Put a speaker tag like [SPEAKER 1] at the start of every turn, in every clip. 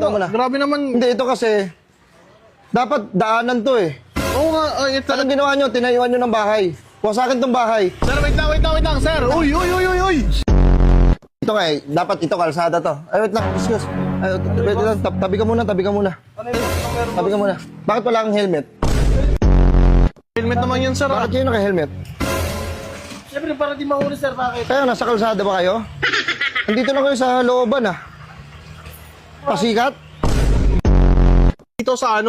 [SPEAKER 1] Ito mo na.
[SPEAKER 2] Grabe naman.
[SPEAKER 1] Hindi, ito kasi, dapat daanan to eh.
[SPEAKER 2] Oo nga, ay, ito.
[SPEAKER 1] Anong ginawa nyo? Tinayuan nyo ng bahay. Huwag sa akin tong bahay.
[SPEAKER 2] Sir, wait lang, sir. Uy.
[SPEAKER 1] Ito nga eh, dapat ito, kalsada to. Ay, wait lang, excuse. Ay, wait lang, tabi ka muna. Tabi ka muna. Bakit wala kang helmet?
[SPEAKER 2] Helmet naman yun, sir.
[SPEAKER 1] Bakit kayo naka-helmet?
[SPEAKER 2] Siyempre, para di mahuli, sir. Bakit?
[SPEAKER 1] Kaya nasa kalsada ba kayo? Andito lang kayo sa looban ah. Pasikat?
[SPEAKER 2] Dito sa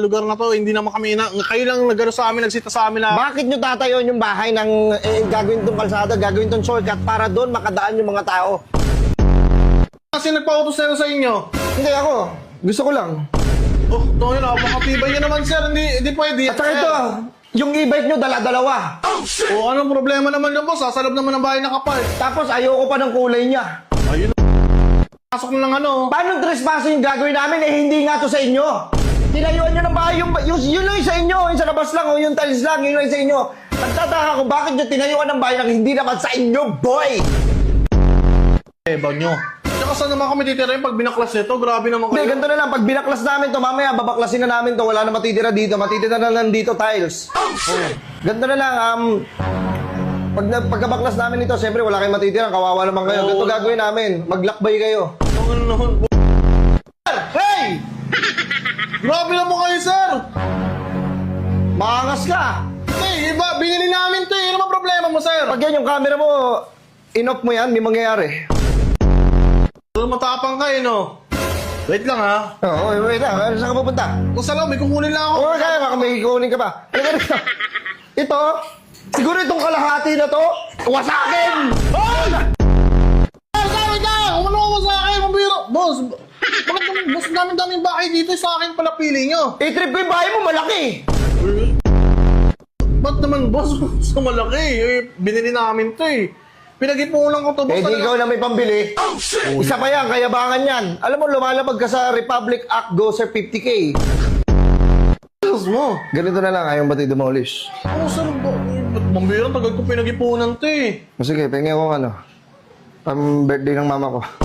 [SPEAKER 2] lugar na to, hindi naman kami kayo lang nagano sa amin, nagsita sa amin na
[SPEAKER 1] Bakit nyo tatayon yung bahay ng gagawin tong kalsada, gagawin tong shortcut para doon makadaan yung mga tao?
[SPEAKER 2] kasi nagpautos na sa inyo.
[SPEAKER 1] Hindi ako. Gusto ko lang.
[SPEAKER 2] Oh, ito yun, napakatibay nyo naman, sir. Hindi pwede.
[SPEAKER 1] At saka ito, yung e-bike nyo dala-dalawa.
[SPEAKER 2] Oh, anong problema naman yun, boss? Sasalab naman ng bahay na kapal.
[SPEAKER 1] Tapos ayoko pa ng kulay niya.
[SPEAKER 2] Ayun. Pasok na lang
[SPEAKER 1] Paano trespassing yung gagawin namin eh hindi nga to sa inyo? Tinayuan nyo ng bahay yun lang yung sa inyo. Yung sa labas lang o yung tiles lang, yun lang yung sa inyo. Nagtataka ko bakit nyo tinayuan ng bahay lang hindi naman sa inyo, boy!
[SPEAKER 2] Ebaw nyo. Tsaka saan naman kami titira yung pag binaklas nito? Grabe naman
[SPEAKER 1] Hindi,
[SPEAKER 2] kayo.
[SPEAKER 1] ganito na lang. Pag binaklas namin to, mamaya babaklasin na namin to. Wala na matitira dito. Matitira na lang dito tiles. Ganito na lang. Pagkabaklas namin ito, siyempre wala kayong matitira. Kawawa naman kayo. Ganito gagawin namin. Maglakbay kayo.
[SPEAKER 2] Ano?
[SPEAKER 1] Hey!
[SPEAKER 2] Grabe naman kayo, sir!
[SPEAKER 1] Maangas ka!
[SPEAKER 2] Hey, iba, binili namin to eh. Ano ba problema mo, sir?
[SPEAKER 1] Pag yan yung camera mo, in-off mo yan, may mangyayari.
[SPEAKER 2] Matapang kayo, no? Wait lang, ha?
[SPEAKER 1] Oo, wait lang. Saan ka pupunta?
[SPEAKER 2] Kung saan lang, may kukunin lang ako.
[SPEAKER 1] Oo, kaya baka may kukunin ka pa. Ano ka? Ito, siguro itong kalahati na to, wasakin!
[SPEAKER 2] Hoy! Wait lang! Umano mo sa akin, mabiro! Boss, bakit naman, boss, daming bahay dito sa akin pala pili nyo?
[SPEAKER 1] I-trip ko yung bahay mo, malaki!
[SPEAKER 2] Ba't naman, boss, sa malaki? Eh, binili namin to eh. Pinag-ipunan ko to, boss.
[SPEAKER 1] Eh di ikaw na may pambili. Isa pa yan, kayabangan yan. Alam mo, lumalabag ka sa Republic Act, go sir 50K.
[SPEAKER 2] Boss mo.
[SPEAKER 1] Ganito na lang, ayaw ba tayo demolish?
[SPEAKER 2] Oo, sir, mambiro, tagal ko pinag-ipunan to eh.
[SPEAKER 1] Sige, pengen ko pang birthday ng mama ko.